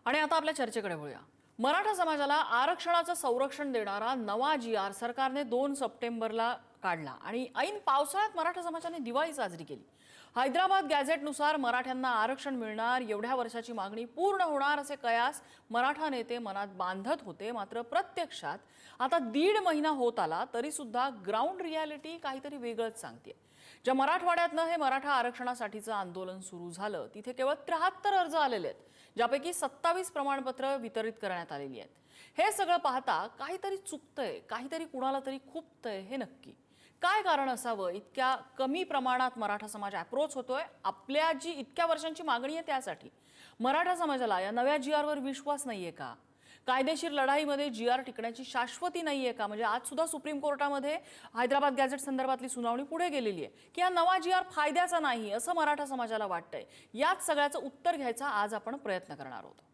आणि आता आपल्या चर्चेकडे वळूया। मराठा समाजाला आरक्षणाचं संरक्षण देणारा नवा जी.आर. सरकारने 2 सप्टेंबरला काढला आणि ऐन पावसाळ्यात मराठा समाजाने दिवाळी साजरी केली। हैदराबाद गॅझेटनुसार मराठ्यांना आरक्षण मिळणार, एवढ्या वर्षाची मागणी पूर्ण होणार असे कयास मराठा नेते मनात बांधत होते। मात्र प्रत्यक्षात आता 1.5 महिना होत आला तरी सुद्धा ग्राउंड रियालिटी काहीतरी वेगळंच सांगते। ज्या मराठवाड्यातनं हे मराठा आरक्षणासाठीचं आंदोलन सुरू झालं तिथे केवळ 73 अर्ज आलेले आहेत, ज्यापैकी 27 प्रमाणपत्र वितरित करण्यात आलेली आहेत। हे सगळं पाहता काहीतरी चुकतंय, काहीतरी कुणाला तरी खुपतंय। हे नक्की काय कारण असावं? इतक्या कमी प्रमाणात मराठा समाज अप्रोच होतोय आपल्या जी इतक्या वर्षांची मागणी आहे त्यासाठी। मराठा समाजाला या नव्या जी.आर.वर विश्वास नाहीये का? कायदेशीर लढाईमध्ये जी.आर. टिकण्याची शाश्वती नाहीये का? म्हणजे आज सुद्धा सुप्रीम कोर्टामध्ये हैदराबाद गॅझेट संदर्भातली सुनावणी पुढे गेलेली आहे की हा नवा जी.आर. फायद्याचा नाही असं मराठा समाजाला वाटतंय। याच सगळ्याचं उत्तर घ्यायचा आज आपण प्रयत्न करणार आहोत।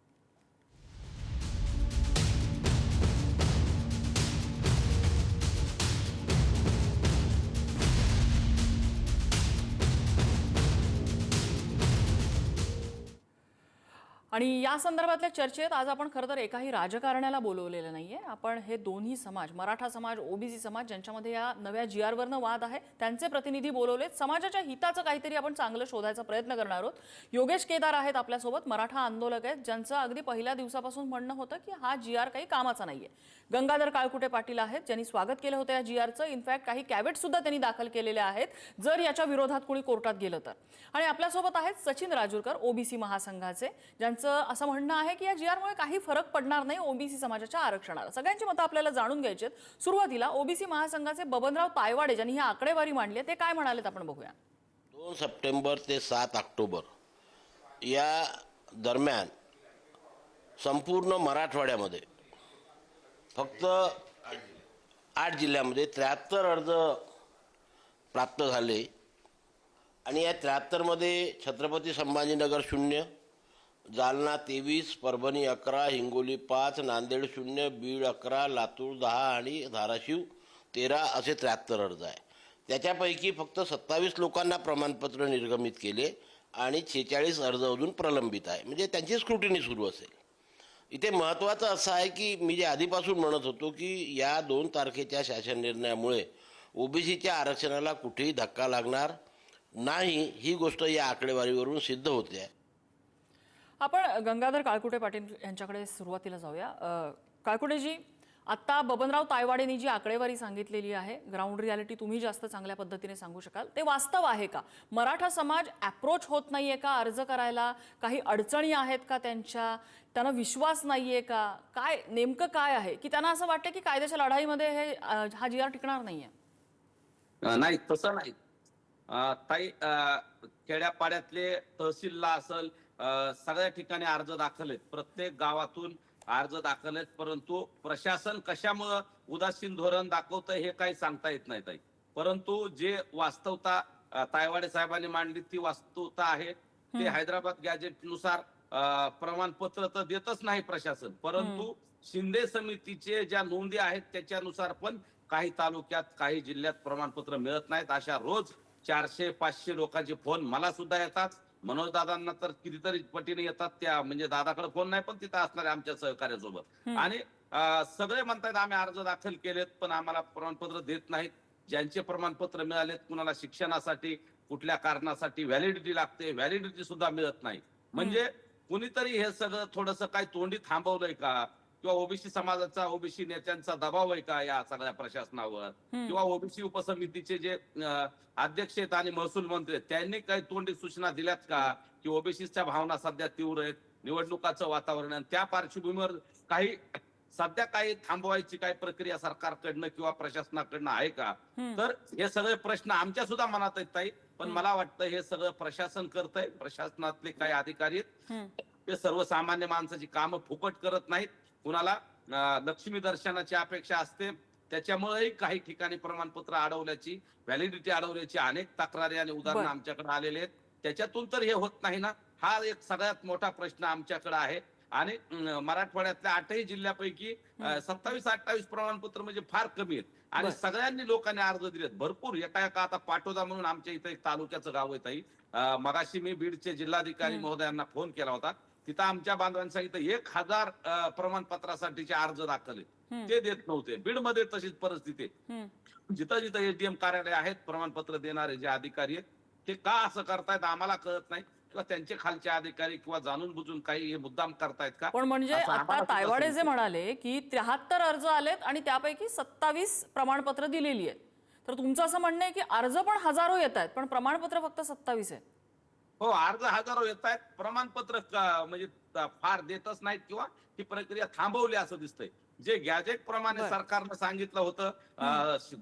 आणि या संदर्भातल्या चर्चेत आज आपण खरं तर एकाही राजकारण्याला बोलवलेलं नाहीये। आपण हे दोन्ही समाज, मराठा समाज, ओबीसी समाज, ज्यांच्यामध्ये या नव्या जी.आर.वरनं वाद आहे त्यांचे प्रतिनिधी बोलवलेत। समाजाच्या हिताचं काहीतरी आपण चांगलं शोधायचा प्रयत्न करणार आहोत। योगेश केदार आहेत आपल्यासोबत, मराठा आंदोलक आहेत, ज्यांचं अगदी पहिल्या दिवसापासून म्हणणं होतं की हा जी.आर. काही कामाचा नाहीये। गंगाधर काळकुटे पाटील आहेत, ज्यांनी स्वागत केलं होतं या जी.आर.चं। इनफॅक्ट काही कॅवेट सुद्धा त्यांनी दाखल केलेले आहेत जर याच्या विरोधात कोणी कोर्टात गेलं तर। आणि आपल्यासोबत आहेत सचिन राजूरकर, ओबीसी महासंघाचे, ज्यांचं असं म्हणणं आहे की या जी.आर.मुळे काही फरक पडणार नाही ओबीसी समाजाच्या आरक्षणाला। सगळ्यांची मतं आपल्याला जाणून घ्यायची आहेत। सुरुवातीला ओबीसी महासंघाचे बबनराव तायवाडे, ज्यांनी ही आकडेवारी मांडली आहे, ते काय म्हणालेत आपण बघूया। 2 सप्टेंबर ते 7 ऑक्टोबर या दरम्यान संपूर्ण मराठवाड्यामध्ये फक्त 8 जिल्ह्यामध्ये 73 अर्ज प्राप्त झाले आणि या 73 मध्ये छत्रपती संभाजीनगर 0, जालना 23, परभणी 11, हिंगोली 5, नांदेड 0, बीड 11, लातूर 10 आणि धाराशिव 13 असे 73 अर्ज आहे। त्याच्यापैकी फक्त 27 लोकांना प्रमाणपत्र निर्गमित केले आणि 46 अर्ज अजून प्रलंबित आहे, म्हणजे त्यांची स्क्रुटिनी सुरू असेल। इथे महत्त्वाचं असं आहे की मी जे आधीपासून म्हणत होतो की या 2 तारखेच्या शासन निर्णयामुळे ओबीसीच्या आरक्षणाला कुठेही धक्का लागणार नाही, ही गोष्ट या आकडेवारीवरून सिद्ध होते आहे। आपण गंगाधर काळकुटे पाटील यांच्याकडे सुरुवातीला जाऊया। काळकुटेजी, आता बबनराव तायवाडेंनी जी आकडेवारी सांगितलेली आहे, ग्राउंड रियालिटी तुम्ही जास्त चांगल्या पद्धतीने सांगू शकाल, ते वास्तव आहे का? मराठा समाज अप्रोच होत नाहीये का अर्ज करायला? काही अडचणी आहेत का त्यांना विश्वास नाहीये का? काय नेमकं काय आहे की त्यांना असं वाटतं की कायद्याच्या लढाईमध्ये हा जी.आर. टिकणार नाहीये? नाही, तसं नाही ताई। खेड्यापाड्यातले तहसीलला असेल, सगळ्या ठिकाणी अर्ज दाखल आहेत, प्रत्येक गावातून अर्ज दाखल आहेत, परंतु प्रशासन कशामुळे उदासीन धोरण दाखवतंय हे काही सांगता येत नाही ताई। परंतु जे वास्तवता तायवाडे साहेबांनी मांडली ती वास्तवता आहे। ते हैदराबाद गॅझेटनुसार प्रमाणपत्र तर देतच नाही प्रशासन, परंतु शिंदे समितीचे ज्या नोंदी आहेत त्याच्यानुसार पण काही तालुक्यात, काही जिल्ह्यात प्रमाणपत्र मिळत नाहीत। अशा रोज 400-500 लोकांचे फोन मला सुद्धा येतात, मनोज दादांना तर कितीतरी पटीने येतात। त्या म्हणजे दादाकडे फोन नाही पण तिथं असणारे आमच्या सहकार्यासोबत, आणि सगळे म्हणतात आम्ही अर्ज दाखल केलेत पण आम्हाला प्रमाणपत्र देत नाहीत। ज्यांचे प्रमाणपत्र मिळालेत, कुणाला शिक्षणासाठी, कुठल्या कारणासाठी व्हॅलिडिटी लागते, व्हॅलिडिटी सुद्धा मिळत नाही। म्हणजे कुणीतरी हे सगळं थोडंसं काय तोंडी थांबवलंय का? किंवा ओबीसी समाजाचा, ओबीसी नेत्यांचा दबाव आहे का या सगळ्या प्रशासनावर? किंवा ओबीसी उपसमितीचे जे अध्यक्ष आहेत आणि महसूल मंत्री आहेत त्यांनी काही तोंडी सूचना दिल्यात का की ओबीसीच्या भावना सध्या तीव्र आहेत, निवडणुकाचं वातावरण आहे, त्या पार्श्वभूमीवर काही सध्या काही थांबवायची काही प्रक्रिया सरकारकडनं किंवा प्रशासनाकडनं आहे का? तर हे सगळे प्रश्न आमच्या सुद्धा मनात आहेत ताई, पण मला वाटतं हे सगळं प्रशासन करतंय। प्रशासनातले काही अधिकारी ते सर्वसामान्य माणसाची कामं फुकट करत नाहीत, कुणाला लक्ष्मी दर्शनाची अपेक्षा असते, त्याच्यामुळेही काही ठिकाणी प्रमाणपत्र अडवल्याची, व्हॅलिडिटी अडवल्याची अनेक तक्रारी आणि उदाहरणं आमच्याकडे आलेले आहेत। त्याच्यातून तर हे होत नाही ना, हा एक सगळ्यात मोठा प्रश्न आमच्याकडे आहे। आणि मराठवाड्यातल्या 8ही जिल्ह्यापैकी 27-28 प्रमाणपत्र म्हणजे फार कमी आहेत, आणि सगळ्यांनी लोकांनी अर्ज दिलेत भरपूर। एका आता पाटोदा म्हणून आमच्या इथे एक तालुक्याचं गाव आहे ताई, मगाशी मी बीडचे जिल्हाधिकारी महोदयांना फोन केला होता, तिथं आमच्या बांधवांनी सांगितलं 1000 प्रमाणपत्रासाठीचे अर्ज दाखल आहेत, ते देत नव्हते. बीडमध्ये तशीच परिस्थिती आहे. जिथं जिथं एसडीएम कार्यालय आहेत, प्रमाणपत्र देणारे जे अधिकारी आहेत, ते का असं करतायत आम्हाला कळत नाही, किंवा त्यांचे खालचे अधिकारी किंवा जाणून बुजून काही हे मुद्दाम करतायत का. पण म्हणजे असं आता आम्हाला सुद्धा तायवाडे जे समजतं. म्हणाले की 73 अर्ज आलेत आणि त्यापैकी 27 प्रमाणपत्र दिलेली आहेत, तर तुमचं असं म्हणणं आहे की अर्ज पण हजारो येत आहेत पण प्रमाणपत्र फक्त 27 आहेत. हो, अर्ज हजारो येत आहेत, प्रमाणपत्र म्हणजे फार देतच नाहीत किंवा ही प्रक्रिया थांबवली असं दिसतंय. जे गॅजेट प्रमाणे बरं. सरकारनं सांगितलं होतं,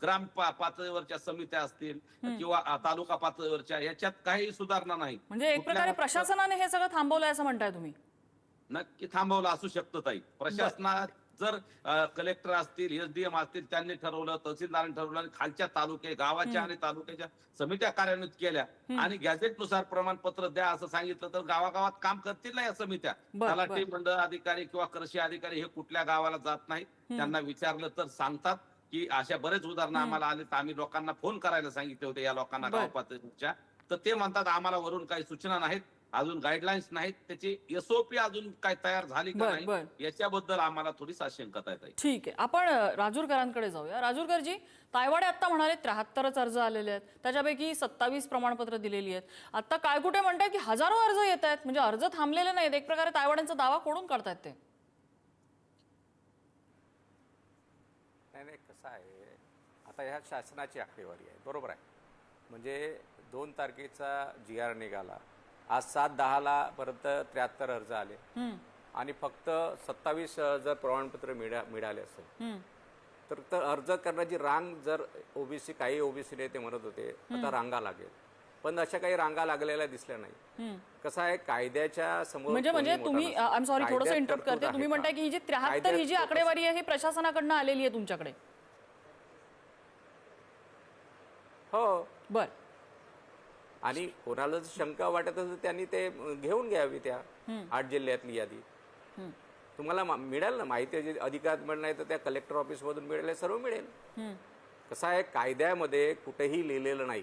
ग्राम पातळीवरच्या समित्या असतील किंवा तालुका पातळीवरच्या, याच्यात काही सुधारणा नाही. म्हणजे एक कुठल्या- प्रकारे प्रशासनाने हे सगळं थांबवलंय असं म्हणताय तुम्ही? नक्की थांबवलं असू शकतं ताई. प्रशासनात जर कलेक्टर असतील, एसडीएम असतील, त्यांनी ठरवलं, तहसीलदारांनी ठरवलं आणि खालच्या तालुके, गावाच्या आणि तालुक्याच्या समित्या कार्यान्वित केल्या आणि गॅझेटनुसार प्रमाणपत्र द्या असं सांगितलं, तर गावागावात काम करतील ना या समित्या. तलाठी मंडळ अधिकारी किंवा कृषी अधिकारी हे कुठल्या गावाला जात नाहीत. त्यांना विचारलं तर सांगतात की अशा बरेच उदाहरणं आम्हाला आले, तर आम्ही लोकांना फोन करायला सांगितले होते या लोकांना गाव पातळीवरच्या, तर ते म्हणतात आम्हाला वरून काही सूचना नाहीत, अजून गाईडलाईन्स नाहीत, त्याची एसओपी अजून काय तयार झाली का नाही याच्याबद्दल आम्हाला थोडी साशंकता आहे. ठीक आहे, आपण राजूरकरांकडे जाऊया. राजूरकरजी, तायवाडे आता म्हणाले 73च अर्ज आलेले आहेत, त्याच्यापैकी 27 प्रमाणपत्र दिलेली आहेत. आता काय कुठे म्हणताय की हजारो अर्ज येत आहेत, म्हणजे अर्ज थांबलेले नाहीत. एक प्रकारे तायवाड्यांचा दावा कोडून करतायत ते. नाही, कसं आहे, आता ह्या शासनाची आकडेवारी आहे, बरोबर आहे. म्हणजे 2 तारखेचा GR निघाला, आज 7/10ला पर्यंत 73 अर्ज आले आणि फक्त 27 जर प्रमाणपत्र मिळाले असेल तर अर्ज करण्याची रांग, जर ओबीसी, काही ओबीसी नेते म्हणत होते आता रांगा लागेल, पण अशा काही रांगा लागलेल्या दिसल्या नाही. कसं आहे, कायद्याच्या समोर म्हणजे तुम्ही, आय एम सॉरी थोडंसं इंटरप्ट करते, तुम्ही म्हणताय की ही जी 73 ही जी आकडेवारी आहे ही प्रशासनाकडनं आलेली आहे तुमच्याकडे? हो, बर. आणि कोणाला जर शंका वाटत असेल त्यांनी ते घेऊन घ्यावी, त्या 8 जिल्ह्यातली यादी तुम्हाला मिळेल ना. माहिती अधिकार मिळणार तर त्या कलेक्टर ऑफिस मधून मिळेल, सर्व मिळेल. कसं आहे, कायद्यामध्ये कुठेही लिहिलेलं नाही.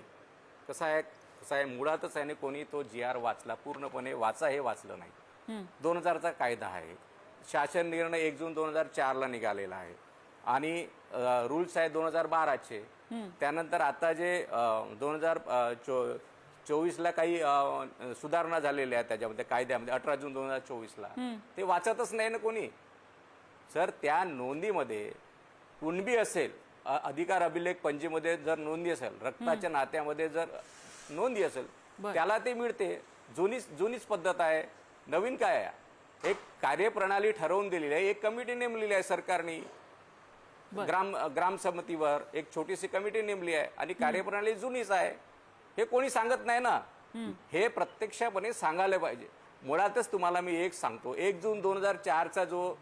कसं आहे मुळातच आहे, कोणी तो GR वाचला पूर्णपणे हे वाचलं नाही. 2000चा कायदा आहे, शासन निर्णय 1 जून 2004ला निघालेला आहे आणि रूल्स आहे 2012चे. त्यानंतर आता जे 2024ला काही सुधारणा झालेल्या आहेत त्याच्यामध्ये कायद्यामध्ये, 18 जून 2024ला, ते वाचतच नाही ना कोणी. सर, त्या नोंदीमध्ये कुणबी असेल, अधिकार अभिलेख पंजीमध्ये जर नोंदी असेल, रक्ताच्या नात्यामध्ये जर नोंदी असेल, त्याला ते मिळते. जुनीच पद्धत आहे, नवीन काय आहे. एक कार्यप्रणाली ठरवून दिलेली आहे, एक कमिटी नेमलेली आहे सरकारने, ग्रामसमितीवर एक छोटीशी कमिटी नेमली आहे आणि कार्यप्रणाली जुनीच आहे. हे कोणी सांगत नाही ना, हे प्रत्यक्षपणे सांगायला पाहिजे. मुळातच तुम्हाला मी एक सांगतो, 1 जून 2004चा जो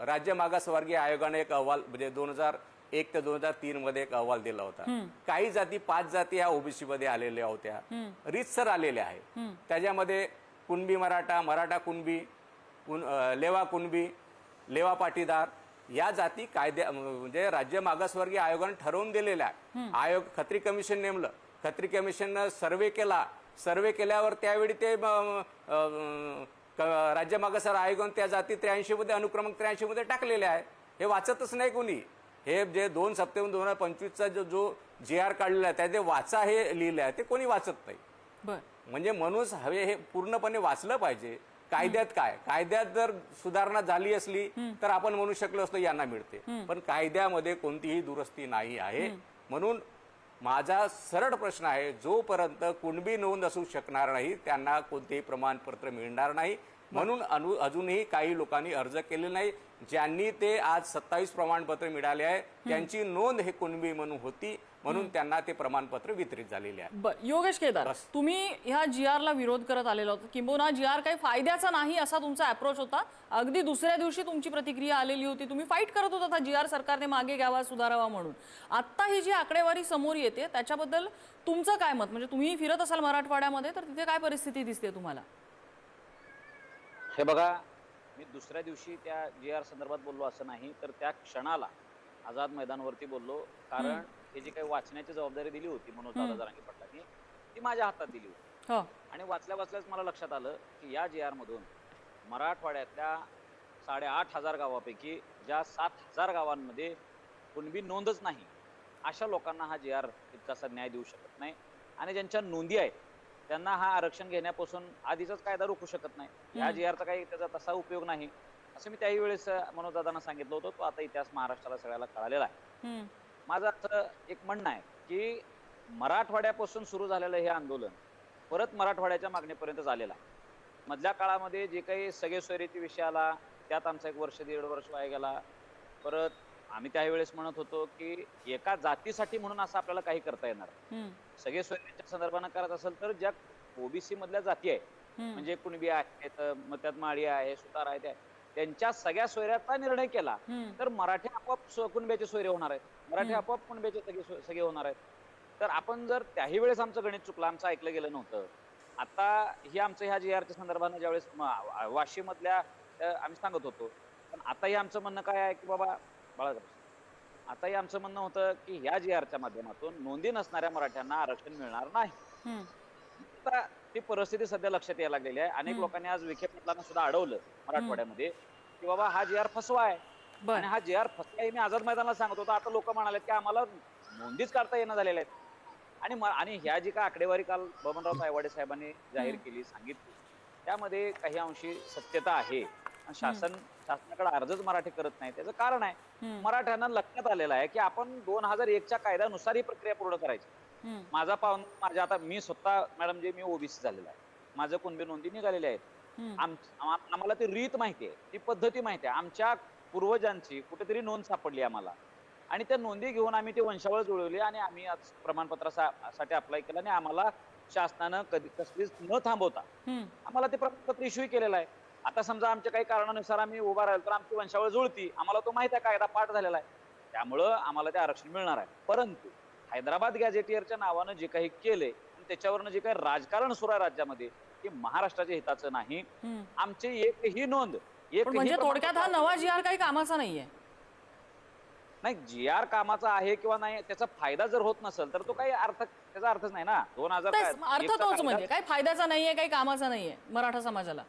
राज्य मागासवर्गीय आयोगाने एक अहवाल, म्हणजे 2001 ते 2003 मध्ये एक अहवाल दिला होता. काही जाती, 5 जाती ह्या ओबीसी मध्ये आलेल्या होत्या, रीतसर आलेल्या आहे. त्याच्यामध्ये कुणबी मराठा, मराठा कुणबी, लेवा कुणबी, लेवा पाटीदार या जाती कायद्या, म्हणजे राज्य मागासवर्गीय आयोगाने ठरवून दिलेल्या आहे. आयोग, खत्री कमिशन नेमलं, खत्री कमिशननं सर्वे केला, सर्वे केल्यावर त्यावेळी ते राज्य मागासवर्गीय आयोगाने त्या जाती 83 मध्ये, अनुक्रमांक 83 मध्ये टाकलेले आहे. हे वाचतच नाही कोणी. हे जे 2 सप्टेंबर 2025चा जो GR काढलेला आहे त्याचे वाचा हे लिहिलं आहे, ते कोणी वाचत नाही. म्हणजे म्हणून हवे हे पूर्णपणे वाचलं पाहिजे. कायद्यात काय, कायद्यात जर सुधारणा झाली असली तर आपण म्हणू शकलो असतो यांना मिळते, पण कायद्यामध्ये कोणतीही दुरुस्ती नाही आहे. म्हणून माझा सरळ प्रश्न आहे, जोपर्यंत कुणबी नोंद असू शकणार नाही त्यांना कोणतेही प्रमाणपत्र मिळणार नाही. म्हणून अजूनही काही लोकांनी अर्ज केले नाही. ज्यांनी ते आज 27 प्रमाणपत्र मिळाले आहे त्यांची नोंद हे कुणबी म्हणून होती, म्हणून त्यांना ते प्रमाणपत्र वितरित झालेले आहे. बरं, योगेश केदार, तुम्ही ह्या GRला विरोध करत आलेला होता, किंबहुना GR काही फायद्याचा नाही असा तुमचा अप्रोच होता. अगदी दुसऱ्या दिवशी तुमची प्रतिक्रिया आलेली होती, तुम्ही फाईट करत होता GR सरकारने मागे घ्यावा, सुधारावा म्हणून. आता ही जी आकडेवारी समोर येते त्याच्याबद्दल तुमचं काय मत? म्हणजे तुम्ही फिरत असाल मराठवाड्यामध्ये, तर तिथे काय परिस्थिती दिसते तुम्हाला? हे बघा, मी दुसऱ्या दिवशी त्या GR संदर्भात बोललो असं नाही, तर त्या क्षणाला आझाद मैदानावरती बोललो. कारण हे जी काही वाचण्याची जबाबदारी दिली होती मनोजदादा जरांगे पाटलांनी, ती माझ्या हातात दिली होती. आणि वाचल्याच मला लक्षात आलं की या GR मधून मराठवाड्यातल्या 8,500 गावापैकी ज्या 7,000 गावांमध्ये कुणबी नोंदच नाही अशा लोकांना हा जी आर तितकासा न्याय देऊ शकत नाही आणि ज्यांच्या नोंदी आहेत त्यांना हा आरक्षण घेण्यापासून आधीचाच कायदा रोखू शकत नाही। या जी आरचा काही त्याचा तसा उपयोग नाही असं मी त्याही वेळेस मनोजदादांना सांगितलं होतं। तो आता इतिहास महाराष्ट्राला सगळ्याला कळालेला आहे। माझं असं एक म्हणणं आहे की मराठवाड्यापासून सुरू झालेलं हे आंदोलन परत मराठवाड्याच्या मागणीपर्यंत झालेलं आहे। मधल्या काळामध्ये जे काही सगळे सोयरीचे विषय आला त्यात आमचा 1 वर्ष 1.5 वर्ष वाया गेला। परत आम्ही त्याही वेळेस म्हणत होतो की एका जातीसाठी म्हणून असं आपल्याला काही करता येणार सगळे सोयरीच्या संदर्भानं करत असेल तर ज्या ओबीसी मधल्या जाती आहेत म्हणजे कुणबी आहेत मग त्यात माळी आहे सुतार आहे त्यांच्या सगळ्या सोयऱ्याचा निर्णय केला तर मराठी आपोआप कुणब्याचे सोयरे होणार आहेत। मराठी आपोआप कुणब्याचे सगळे होणार आहेत। तर आपण जर त्याही वेळेस आमचं गणित चुकलं आमचं ऐकलं गेलं नव्हतं। आता हे आमचं ह्या जी आरच्या संदर्भानं ज्यावेळेस वाशी मधल्या आम्ही सांगत होतो पण आताही आमचं म्हणणं काय आहे की बाबा बाळा आताही आमचं म्हणणं होतं की ह्या जी आरच्या माध्यमातून नोंदी नसणाऱ्या मराठ्यांना आरक्षण मिळणार नाही। आता ती परिस्थिती सध्या लक्षात यायला लागलेली आहे। अनेक लोकांनी आज विखे पाटलांना सुद्धा अडवलं मराठवाड्यामध्ये की बाबा हा जी आर फसवा आहे आणि हा जी आर फसवा आहे मी आझाद मैदानाला सांगत होतो। आता लोक म्हणाले की आम्हाला नोंदीच काढता येणं झालेल्या आहेत आणि ह्या जी का आकडेवारी काल बबनराव तायवाडे साहेबांनी जाहीर केली सांगितली त्यामध्ये काही अंशी सत्यता आहे। शासनाकडे अर्जच मराठी करत नाही त्याचं कारण आहे मराठ्यांना लक्षात आलेलं आहे की आपण 2001च्या कायद्यानुसार ही प्रक्रिया पूर्ण करायची। माझा माझ्या आता मी स्वतः मॅडम जे मी ओबीसी झालेला आहे माझं कुणबी नोंदी निघालेल्या आहेत। आम्हाला ती रीत माहिती आहे ती पद्धती माहिती आहे आमच्या पूर्वजांची कुठेतरी नोंद सापडली आम्हाला आणि त्या नोंदी घेऊन आम्ही ती वंशावळ जुळवली आणि आम्ही आज प्रमाणपत्रासाठी अप्लाय केलं आणि आम्हाला शासनानं कसलीच न थांबवता आम्हाला ते प्रमाणपत्र इश्यू केलेलं आहे। आता समजा आमच्या काही कारणानुसार आम्ही उभा राहिलो तर आमची वंशावळ जुळती आम्हाला तो माहिती आहे कायदा पाठ झालेला आहे त्यामुळं आम्हाला ते आरक्षण मिळणार आहे। परंतु हैदराबाद गॅझेटियरच्या नावानं जे काही केलंय त्याच्यावरनं जे काही राजकारण सुरू आहे राज्यामध्ये ते महाराष्ट्राच्या हिताचं नाही। आमची एकही नोंद म्हणजे थोडक्यात हा नवा जी आर काही कामाचा नाहीये। नाही जी आर कामाचा आहे किंवा नाही त्याचा फायदा जर होत नसेल तर तो काही त्याचा अर्थच नाही ना। 2000 अर्थ तोच म्हणजे काही फायद्याचा नाहीये काही कामाचा नाहीये मराठा समाजाला।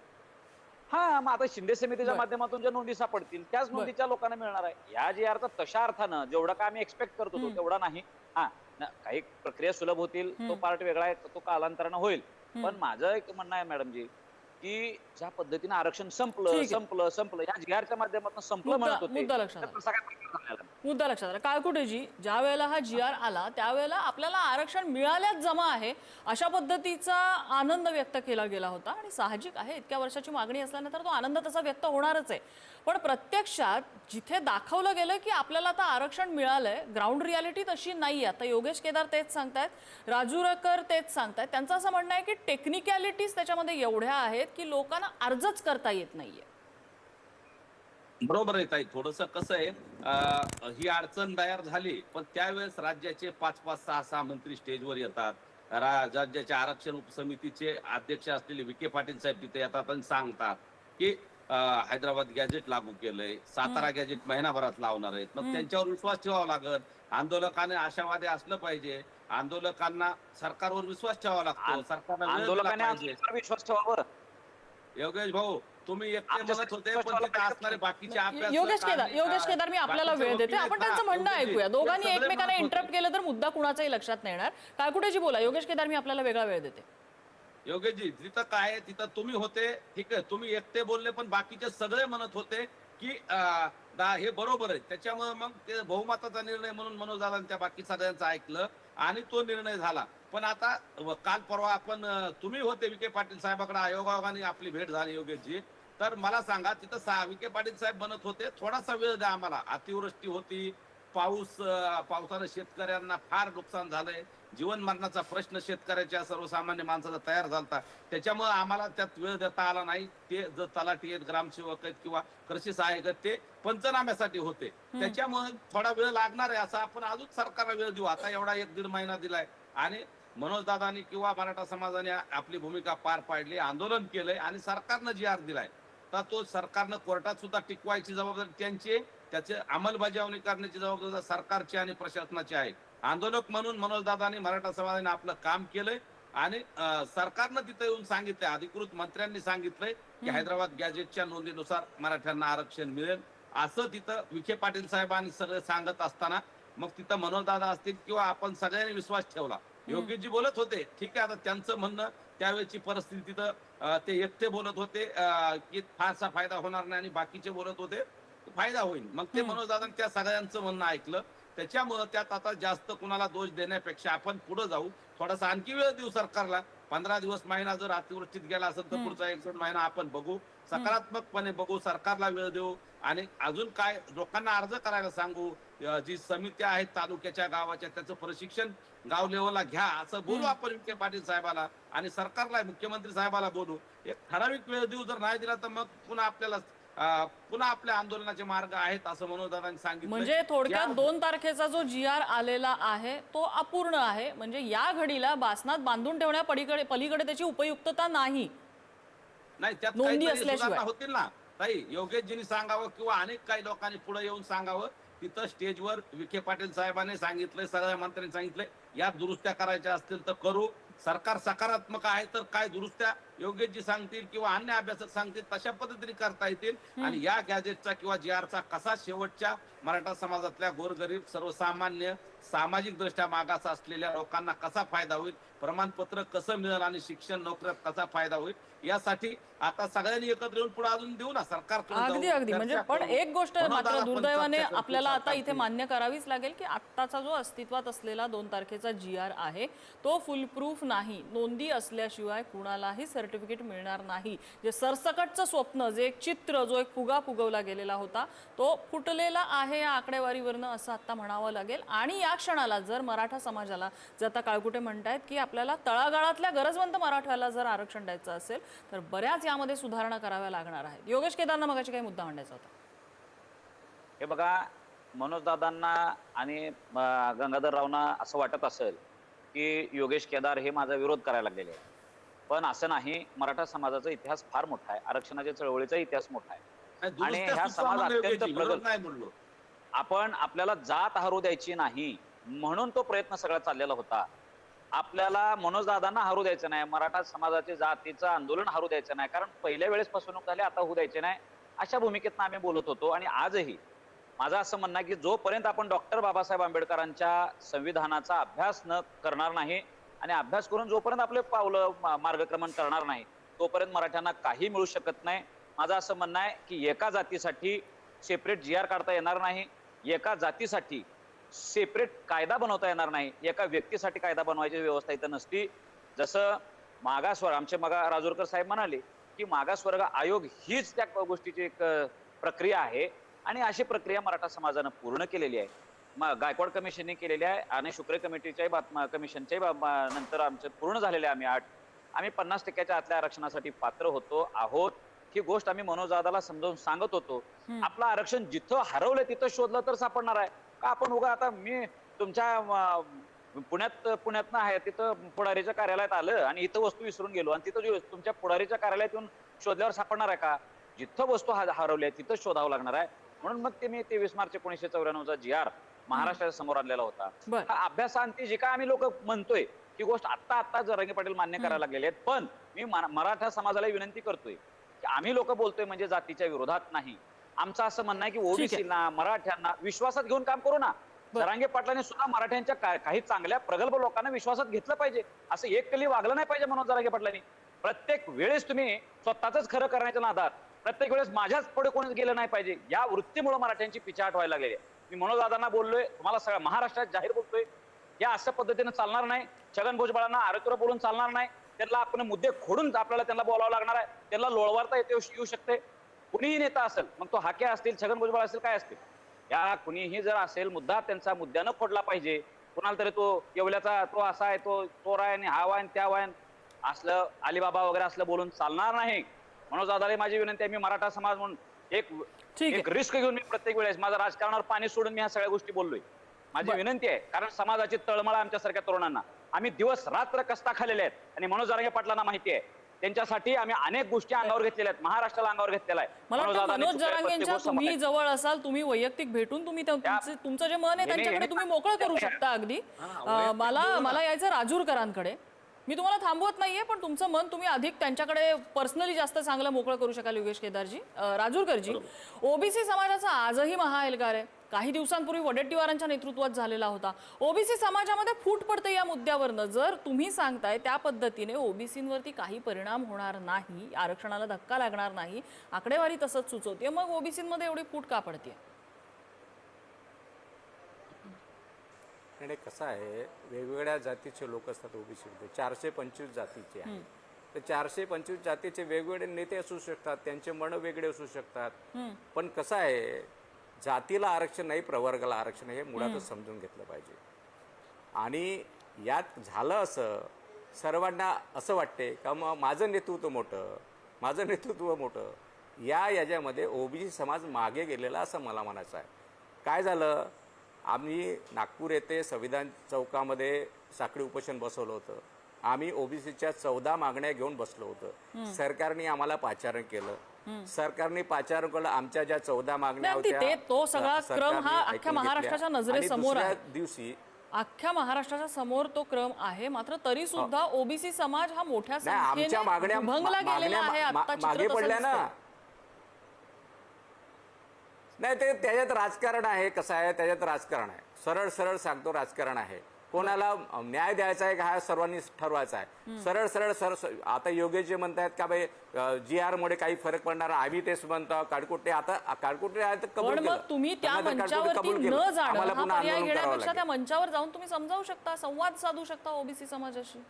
हा मग आता शिंदे समितीच्या माध्यमातून ज्या नोंदी सापडतील त्याच नोंदीच्या लोकांना मिळणार आहे। या जी आरचा तशा अर्थानं जेवढा काय आम्ही एक्सपेक्ट करतो तेवढा नाही। हा काही प्रक्रिया सुलभ होतील तो पार्ट वेगळा आहे तो कालांतरानं होईल पण माझं एक म्हणणं आहे मॅडमजी की ज्या पद्धतीने आरक्षण संपलं या जी आरच्या माध्यमातून संपलं म्हणत होते मुद्दा लक्षात आला। काळकुटेजी ज्या वेळेला हा जी आर आला त्यावेळेला आपल्याला आरक्षण मिळाल्याच जमा आहे अशा पद्धतीचा आनंद व्यक्त केला गेला होता आणि साहजिक आहे इतक्या वर्षाची मागणी असल्यानंतर तो आनंद तसा व्यक्त होणारच आहे। पण प्रत्यक्षात जिथे दाखवलं गेलं की आपल्याला आता आरक्षण मिळालंय ग्राउंड रियालिटी तशी नाहीये। आता योगेश केदार तेच सांगतायत राजू रकर तेच सांगतायत त्यांचं असं म्हणणं आहे की टेक्निकॅलिटीज त्याच्यामध्ये एवढ्या आहेत की लोकांना अर्जच करता येत नाहीये। बरोबर आहे ताई थोडस कसं आहे ही अडचण तयार झाली पण त्यावेळेस राज्याचे 5-5, 6-6 मंत्री स्टेजवर येतात। राज्याच्या आरक्षण उपसमितीचे अध्यक्ष असलेले विखे पाटील साहेब तिथे येतात आणि सांगतात की हैदराबाद गॅजेट लागू केलंय सातारा गॅजेट महिनाभरात लावणार आहेत। मग त्यांच्यावर विश्वास ठेवावा लागत आंदोलकाने आशावादी असलं पाहिजे आंदोलकांना सरकारवर विश्वास ठेवावा लागतो आंदोलकांनी विश्वास ठेवावा। योगेश भाऊ तुम्ही एकटे म्हणत होते पण तिथे असणारे बाकीचे अभ्यास योगेश केदार मी आपल्याला वेळ देते आपण त्यांचं म्हणणं ऐकूया। दोघांनी एकमेकांना इंटरप्ट केलं तर मुद्दा कुणाचाही लक्षात नाही येणार। काळकुटेजी बोला योगेश केदार मी आपल्याला वेगळा वेळ देते। योगेशजी जिथं काय तिथं तुम्ही होते ठीक आहे तुम्ही एकटे बोलले पण बाकीचे सगळे म्हणत होते की हे बरोबर आहे त्याच्यामुळे मग ते बहुमताचा निर्णय म्हणून मनोजदादांनी त्या बाकी सगळ्यांचं ऐकलं आणि तो निर्णय झाला। पण आता काल परवा आपण तुम्ही होते विखे पाटील साहेबांकडे आयोगाने आपली भेट झाली योगेशजी तर मला सांगा तिथं विखे पाटील साहेब म्हणत होते थोडासा वेळ द्या आम्हाला अतिवृष्टी होती पावसानं शेतकऱ्यांना फार नुकसान झालंय जीवन मरणाचा प्रश्न शेतकऱ्याच्या सर्वसामान्य माणसाचा तयार झाला त्याच्यामुळे आम्हाला त्यात वेळ देता आला नाही। ते जर तलाठी आहेत ग्रामसेवक आहेत किंवा कृषी सहाय्यक आहेत ते पंचनाम्यासाठी होते त्याच्यामुळे थोडा वेळ लागणार आहे असं आपण अजून सरकारला वेळ देऊ। आता एवढा 1-1.5 महिना दिलाय आणि मनोजदादांनी किंवा मराठा समाजाने आपली भूमिका पार पाडली आंदोलन केलंय आणि सरकारनं जी आर दिलाय तर तो सरकारनं कोर्टात सुद्धा टिकवायची जबाबदारी त्यांची त्याची अंमलबजावणी करण्याची जबाबदारी सरकारची आणि प्रशासनाची आहे। आंदोलक म्हणून मनोजदादांनी मराठा समाजाने आपलं काम केलंय आणि सरकारनं तिथे येऊन सांगितलंय, अधिकृत मंत्र्यांनी सांगितलंय की हैदराबाद गॅजेटच्या नोंदीनुसार मराठ्यांना आरक्षण मिळेल, असं तिथं विखे पाटील साहेबांनी सगळं सांगत असताना मग तिथं मनोजदादा असतील किंवा आपण सगळ्यांनी विश्वास ठेवला. योगेशजी बोलत होते, ठीक आहे, आता त्यांचं म्हणणं त्यावेळेची परिस्थिती तिथं ते एकटे बोलत होते की फारसा फायदा होणार नाही आणि बाकीचे बोलत होते फायदा होईल. मग ते मनोजदादा त्या सगळ्यांचं म्हणणं ऐकलं. त्याच्यामुळं त्यात आता जास्त कुणाला दोष देण्यापेक्षा आपण पुढे जाऊ, थोडासा आणखी वेळ देऊ सरकारला. 15 दिवस महिना जर अतिवृष्टीत गेला असेल तर पुढचा 1 महिना आपण बघू, सकारात्मकपणे बघू, सरकारला वेळ देऊ आणि अजून काय लोकांना अर्ज करायला सांगू. जी समित्या आहेत तालुक्याच्या गावाच्या त्याचं प्रशिक्षण गाव लेवलला घ्या असं बोलू आपण विखे पाटील साहेबाला आणि सरकारला मुख्यमंत्री साहेबाला बोलू. एक ठराविक वेळ देऊ, जर नाही दिला तर मग पुन्हा आपल्या आंदोलनाचे मार्ग आहेत असं मनोजदादांनी सांगितलं. म्हणजे थोडक्यात 2 तारखेचा जो GR आलेला आहे तो अपूर्ण आहे, म्हणजे या घडीला बासनात बांधून ठेवण्या पलीकडे त्याची उपयुक्तता नाही. त्यात नोंदी काहीतरी असल्याशिवाय. सुधारणा होतील ना ताई. योगेशजींनी सांगावं किंवा अनेक काही लोकांनी पुढे येऊन सांगावं. तिथं स्टेजवर विखे पाटील साहेबांनी सांगितलंय, सगळ्या मंत्र्यांनी सांगितलंय, या दुरुस्त्या करायच्या असतील तर करू. सरकार सकारात्मक आहे तर काय दुरुस्त्या योगेशजी सांगतील किंवा अन्य अभ्यासक सांगतील तशा पद्धतीने करता येतील आणि या गॅजेटचा किंवा GRचा कसा शेवटच्या मराठा समाजातल्या गोरगरीब सर्वसामान्य सामाजिक दृष्ट्या मागास असलेल्या लोकांना कसा फायदा होईल, प्रमाणपत्र कसं मिळेल आणि शिक्षण नोकऱ्यात कसा फायदा होईल, यासाठी आता सगळ्यांनी एकत्र येऊन पुढे अजून देऊ ना सरकार. अगदी म्हणजे पण एक गोष्ट मात्र दुर्दैवाने आपल्याला आता इथे मान्य करावीच लागेल की आत्ताचा जो अस्तित्वात असलेला 2 तारखेचा GR आहे तो फुलप्रूफ नाही. नोंदी असल्याशिवाय कुणालाही सर्टिफिकेट मिळणार नाही. जे सरसकटचं स्वप्न, जे एक चित्र, जो एक फुगा फुगवला गेलेला होता तो फुटलेला आहे या आकडेवारीवरनं असं आता म्हणावं लागेल. आणि या क्षणाला जर मराठा समाजाला, जर आता काळकुटे म्हणतायत की आपल्याला तळागाळातल्या गरजवंत मराठ्याला जर आरक्षण द्यायचं असेल तर बऱ्याच यामध्ये सुधारणा कराव्या लागणार आहेत. योगेश केदारना मगाशी काही मुद्दा मांडायचा होता. हे बघा, मनोजदादांना आणि गंगाधररावना असं वाटत असेल की योगेश केदार हे माझा विरोध करायला लागलेले आहे, पण असं नाही. मराठा समाजाचा इतिहास फार मोठा आहे, आरक्षणाच्या चळवळीचा इतिहास मोठा आहे आणि हा समाज अत्यंत प्रगत. आपण आपल्याला जात हरू द्यायची नाही म्हणून तो प्रयत्न सगळा चाललेला होता. आपल्याला मनोजदादांना हरू द्यायचं नाही, मराठा समाजाचे जातीचं आंदोलन हरू द्यायचं नाही, कारण पहिल्या वेळेस फसवणूक झाली, आता होऊ द्यायचे नाही, अशा भूमिकेतनं आम्ही बोलत होतो. आणि आजही माझं असं म्हणणं आहे की जोपर्यंत आपण डॉक्टर बाबासाहेब आंबेडकरांच्या संविधानाचा अभ्यास न करणार नाही आणि अभ्यास करून जोपर्यंत आपले पावलं मार्गक्रमण करणार नाही तोपर्यंत मराठ्यांना काही मिळू शकत नाही. माझं असं म्हणणं आहे की एका जातीसाठी सेपरेट GR काढता येणार नाही, एका जातीसाठी सेपरेट कायदा बनवता येणार नाही, एका व्यक्तीसाठी कायदा बनवायची व्यवस्था इथं नसती. जसं मागासवर्ग, आमचे राजूरकर साहेब म्हणाले की मागासवर्ग आयोग हीच त्या गोष्टीची एक प्रक्रिया आहे आणि अशी प्रक्रिया मराठा समाजानं पूर्ण केलेली आहे. गायकवाड कमिशनने केलेली आहे आणि शुक्रे कमिटीच्या कमिशनच्या नंतर आमचे पूर्ण झालेले आम्ही 50% आतल्या आरक्षणासाठी पात्र आहोत. ही गोष्ट आम्ही मनोजदादाला समजावून सांगत होतो. आपलं आरक्षण जिथं हरवलंय तिथं शोधलं तर सापडणार आहे का? आपण उगा आता मी तुमच्या पुण्यात आहे तिथं पुढारीच्या कार्यालयात आलं आणि इथं वस्तू विसरून गेलो आणि तिथं तुमच्या पुढारीच्या कार्यालयात येऊन शोधल्यावर सापडणार आहे का? जिथं वस्तू हरवली आहे तिथं शोधावं लागणार आहे. म्हणून मग ते मी 23 मार्च 1994चा GR महाराष्ट्राच्या समोर आणलेला होता. हा अभ्यासांती जे काय आम्ही लोक म्हणतोय ही गोष्ट आता जरांगे पाटील मान्य करायला लागलेले आहेत. पण मी मराठा समाजाला विनंती करतोय की आम्ही लोक बोलतोय म्हणजे जातीच्या विरोधात नाही. आमचं असं म्हणणं आहे की ओबीसीना मराठ्यांना विश्वासात घेऊन काम करू ना. जरांगे पाटलांनी सुद्धा मराठ्यांच्या काही चांगल्या प्रगल्भ लोकांना विश्वासात घेतलं पाहिजे. असं एककली वागलं नाही पाहिजे. म्हणून जरांगे पाटलांनी प्रत्येक वेळेस तुम्ही स्वतःच खरं करण्याच्या नादात प्रत्येक वेळेस माझ्याच पुढे कोणीच गेलं नाही पाहिजे या वृत्तीमुळे मराठ्यांची पिछाट व्हायला लागलेली आहे. मी मनोजदादांना बोललोय, तुम्हाला सगळ्या महाराष्ट्रात जाहीर बोलतोय, या अशा पद्धतीने चालणार नाही. छगन भुजबळांना आरोग्यावर बोलून चालणार नाही. त्यांना आपण मुद्दे खोडून आपल्याला त्यांना बोलावं लागणार आहे. त्यांना लोळवारता येऊ शकते. कुणीही नेता असेल, मग तो हाके असतील, छगन भुजबळ असेल, काय असतील, या कुणीही जर असेल मुद्दा त्यांचा मुद्द्यानं खोडला पाहिजे. कुणाला तरी तो येवल्याचा तो असा आहे, तो चोर आहे आणि हा वायन त्या वायन असलं अलिबाबा वगैरे असलं बोलून चालणार नाही. मनोजदादाला माझी विनंती आहे, मी मराठा समाज म्हणून एक रिस्क घेऊन मी प्रत्येक वेळेस माझं राजकारणावर पाणी सोडून मी ह्या सगळ्या गोष्टी बोललोय. माझी विनंती आहे, कारण समाजाची तळमळ आमच्यासारख्या तरुणांना आम्ही दिवस रात्र कष्टा खाल्लेले आहेत आणि मनोज जरांगे पाटलांना माहिती आहे. त्यांच्यासाठी आम्ही अनेक गोष्टी अंगावर घेतलेल्या आहेत, महाराष्ट्राला अंगावर घेतलेला आहे. मनोज जरांगेंच्या तुम्ही जवळ असाल, तुम्ही वैयक्तिक भेटून तुम्ही तुमचं जे मन आहे त्यांच्याकडे तुम्ही मोकळं करू शकता. अगदी मला यायचं राजूरकरांकडे. मी तुम्हाला थांबवत नाहीये, पण तुमचं मन तुम्ही अधिक त्यांच्याकडे पर्सनली जास्त चांगलं मोकळं करू शकाल. योगेश केदारजी, राजूरकरजी, ओबीसी समाजाचा आजही महाएल्गार आहे. काही दिवसांपूर्वी वडेट्टीवारांच्या नेतृत्वात झालेला होता. ओबीसी समाजामध्ये फूट पडते या मुद्द्यावरनं. जर तुम्ही सांगताय त्या पद्धतीने ओबीसींवरती काही परिणाम होणार नाही, आरक्षणाला धक्का लागणार नाही, आकडेवारी तसंच सुचवते, मग ओबीसींमध्ये एवढी फूट का पडते? आणि कसं आहे, वेगवेगळ्या जातीचे लोक असतात ओबीसीमध्ये, 425 जातीचे आहेत. तर 425 जातीचे वेगवेगळे नेते असू शकतात, त्यांचे मन वेगळे असू शकतात. पण कसं आहे, जातीला आरक्षण नाही, प्रवर्गाला आरक्षण हे मुळातच समजून घेतलं पाहिजे. आणि यात झालं असं, सर्वांना असं वाटते का मग माझं नेतृत्व मोठं, याच्यामध्ये ओबीसी समाज मागे गेलेला असं मला म्हणायचं आहे. काय झालं, आम्ही नागपूर येथे संविधान चौकामध्ये साखळी उपोषण बसवलं होतं. आम्ही ओबीसीच्या 14 मागण्या घेऊन बसलो होतो. सरकारने आम्हाला पाचारण केलं. आमच्या ज्या 14 मागण्या होत्या, तो सगळा क्रम हा अख्ख्या ऐकून महाराष्ट्राच्या घेतल्या. नजरेसमोर आणि आहे. दुसऱ्या दिवशी अख्ख्या महाराष्ट्राच्या समोर तो क्रम आहे. मात्र तरी सुद्धा ओबीसी समाज हा मोठ्या नाही, आमच्या संख्येने मागण्या विभंगला गेलेला आहे. आता चित्र मागे तसं पडल्या ना. दिसतंय. नाही, ते त्याच्यात राजकारण आहे. कसं आहे, त्याच्यात राजकारण आहे. सरळ सरळ सांगतो, राजकारण आहे. कोणाला न्याय द्यायचा आहे का हा सर्वांनी ठरवायचा आहे. सरळ सरळ आता योगेश जे म्हणतायत का भाई GR मुळे काही फरक पडणार, आम्ही तेच म्हणतो. काडकोटे आता आहे तर कबूल पण केलं. मग तुम्ही त्या त्यांना तर काडकोटे मंचावरती कबूल केलं. न जाणं आम्हाला हा पुन्हा पर्याय आंदोलन करावं घेण्यापेक्षा त्या लागेल. मंचावर जाऊन तुम्ही समजावू शकता, संवाद साधू शकता ओबीसी समाजाशी.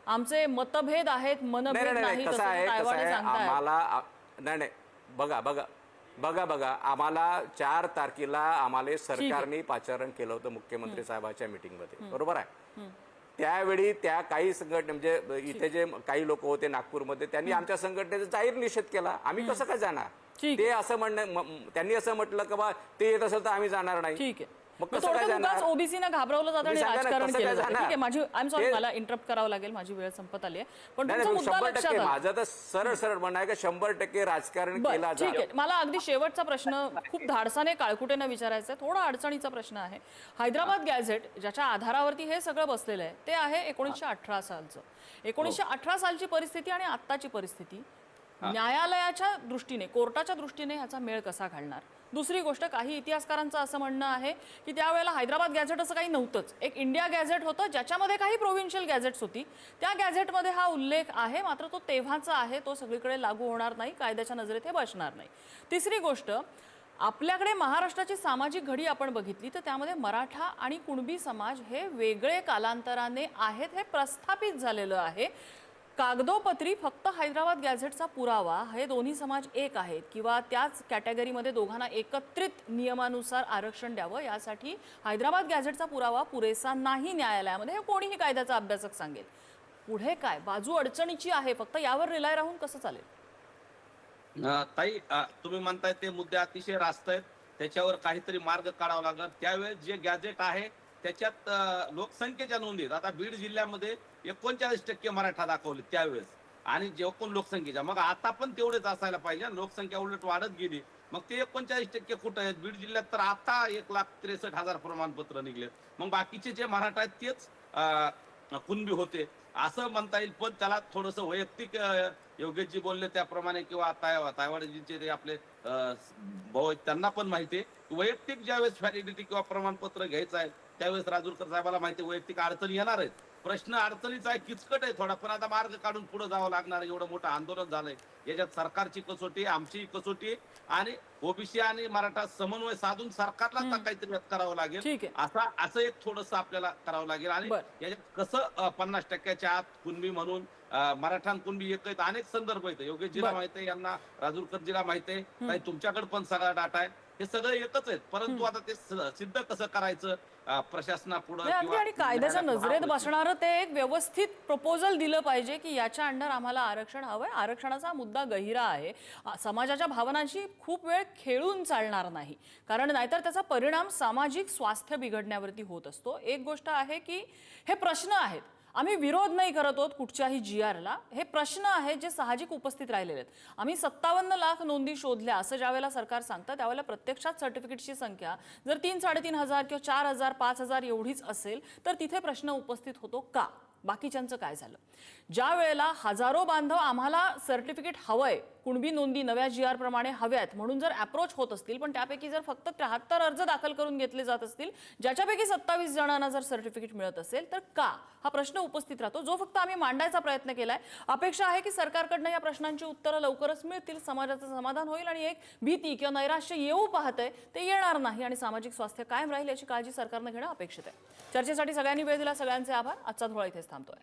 आमचे मतभेद आहेत, मनभेद नाही, नाही, कसं तसं आहे तायवाडे सांगतायत. आम्हाला नाही बघा आम्हाला 4 तारखेला आम्हाला सरकारने पाचारण केलं होतं मुख्यमंत्री साहेबांच्या मीटिंगमध्ये, बरोबर आहे. त्यावेळी त्या काही संघटना म्हणजे इथे जे काही लोक होते नागपूरमध्ये, त्यांनी आमच्या संघटनेचा जाहीर निषेध केला. आम्ही कसं काय जाणार? ते असं त्यांनी असं म्हटलं की बा ते येत असेल तर आम्ही जाणार नाही. ठीक आहे. मग कसं काय जाणार? ओबीसीना घाबरवलं जातं आणि तुम्ही सांगा ना, राजकारण कसं केलं काय जातं. ठीक जाणार? आहे, माझी आय एम सॉरी, मला इंटरप्ट करावं लागेल, माझी वेळ संपत आली आहे. पण तुमचा मुद्दा 100% लक्षात आला. माझं तर सरळ म्हणणं आहे का 100% राजकारण बरं, केला ठीक आहे. मला अगदी शेवटचा प्रश्न खूप धाडसाने काळकुटेनं विचारायचा आहे. थोडा अडचणीचा प्रश्न आहे. हैदराबाद गॅझेट ज्याच्या आधारावरती हे सगळं बसलेलं आहे ते आहे 1918 सालचं. 1918 सालची परिस्थिती आणि आत्ताची परिस्थिती न्यायालयाच्या दृष्टीने, कोर्टाच्या दृष्टीने ह्याचा मेळ कसा घालणार? दुसरी गोष्ट, काही इतिहासकारांचं असं म्हणणं आहे की त्यावेळेला हैदराबाद गॅझेट असं काही नव्हतंच. एक इंडिया गॅझेट होतं ज्याच्यामध्ये काही प्रोव्हिन्शियल गॅझेट्स होती. त्या गॅझेटमध्ये हा उल्लेख आहे, मात्र तो तेव्हाचा आहे, तो सगळीकडे लागू होणार नाही, कायद्याच्या नजरेत हे बसणार नाही. तिसरी गोष्ट, आपल्याकडे महाराष्ट्राची सामाजिक घडी आपण बघितली तर त्यामध्ये मराठा आणि कुणबी समाज हे वेगळे कालांतराने आहेत, हे प्रस्थापित झालेलं आहे. कागदोपत्री फक्त हैदराबाद गॅझेटचा पुरावा हे दोन्ही समाज एक आहेत किंवा त्याच कॅटेगरीमध्ये दोघांना एकत्रित नियमानुसार आरक्षण द्यावं यासाठी हैदराबाद गॅझेटचा पुरावा पुरेसा नाही न्यायालयामध्ये, हे कोणीही कायद्याचा अभ्यासक सांगेल. पुढे काय? बाजू अडचणीची आहे, फक्त यावर रिलाय राहून कसं चालेल? ताई, तुम्ही म्हणताय ते मुद्दे अतिशय रास्त आहेत, त्याच्यावर काहीतरी मार्ग काढावा लागणार. त्यावेळेस जे गॅझेट आहे त्याच्यात लोकसंख्येच्या नोंदीत आता बीड जिल्ह्यामध्ये 39% मराठा दाखवले त्यावेळेस, आणि जे एकूण लोकसंख्येच्या, मग आता पण तेवढेच असायला पाहिजे. लोकसंख्या उलट वाढत गेली, मग ते 39% कुठं आहेत? बीड जिल्ह्यात तर आता 1,63,000 प्रमाणपत्र निघले. मग बाकीचे जे मराठा आहेत तेच कुणबी होते असं म्हणता येईल. पण त्याला थोडस वैयक्तिक, योगेशजी बोलले त्याप्रमाणे किंवा तायवाडेजींचे ते आपले भाऊ आहेत त्यांना पण माहिती आहे, वैयक्तिक ज्यावेळेस व्हॅलिडिटी किंवा प्रमाणपत्र घ्यायचं आहे त्यावेळेस राजूरकर साहेबाला माहिती आहे वैयक्तिक अडचणी येणार आहेत. प्रश्न अडचणीचा आहे, किचकट आहे थोडा, पण आता मार्ग काढून पुढे जावं लागणार. एवढं मोठं आंदोलन झालंय, याच्यात सरकारची कसोटी, आमची कसोटी, आणि ओबीसी आणि मराठा समन्वय साधून सरकारला काहीतरी करावं लागेल. असं एक थोडस आपल्याला करावं लागेल. आणि याच्यात कसं 50%च्या आत कुणबी म्हणून मराठा कुणबी एक आहेत, अनेक संदर्भ आहेत. योगेशजीला माहिती आहे, यांना राजूरकरजीला माहिती आहे, तुमच्याकडे पण सगळा डाटा आहे. हे सगळं एकच आहेत, परंतु आता ते सिद्ध कसं करायचं प्रशासनापुढे आणि कायद्याच्या नजरेत बसणारं ते एक व्यवस्थित प्रपोजल दिलं पाहिजे की याच्या अंडर आम्हाला आरक्षण हवंय. आरक्षणाचा मुद्दा गहिरा आहे, समाजाच्या भावनांशी खूप वेळ खेळून चालणार नाही, कारण नाहीतर त्याचा परिणाम सामाजिक स्वास्थ्य बिघडण्यावरती होत असतो. एक गोष्ट आहे की हे प्रश्न आहेत, आम्ही विरोध नाही करत आहोत कुठच्याही GRला, हे प्रश्न आहेत जे साहजिक उपस्थित राहिलेले आहेत. आम्ही 57 लाख नोंदी शोधल्या असं ज्यावेळेला सरकार सांगतं त्यावेळेला प्रत्यक्षात सर्टिफिकेटची संख्या जर 3-3.5 हजार किंवा 4,000 5,000 एवढीच असेल तर तिथे प्रश्न उपस्थित होतो का? बाकीच्यांचं काय झालं? ज्या वेळेला हजारो बांधव आम्हाला सर्टिफिकेट हवंय, कुणबी नोंदी नव्या GR प्रमाणे हव्यात म्हणून जर अप्रोच होत असतील, पण त्यापैकी जर फक्त 73 अर्ज दाखल करून घेतले जात असतील, ज्याच्यापैकी 27 जणांना जर सर्टिफिकेट मिळत असेल, तर का? हा प्रश्न उपस्थित राहतो, जो फक्त आम्ही मांडायचा प्रयत्न केलाय. अपेक्षा आहे की सरकारकडनं या प्रश्नांची उत्तरं लवकरच मिळतील, समाजाचं समाधान होईल आणि एक भीती किंवा नैराश्य येऊ पाहतंय ते येणार नाही आणि सामाजिक स्वास्थ्य कायम राहील याची काळजी सरकारनं घेणं अपेक्षित आहे. चर्चेसाठी सगळ्यांनी वेळ दिला, सगळ्यांचे आभार. आजचा धोळा इथेच थांबतोय.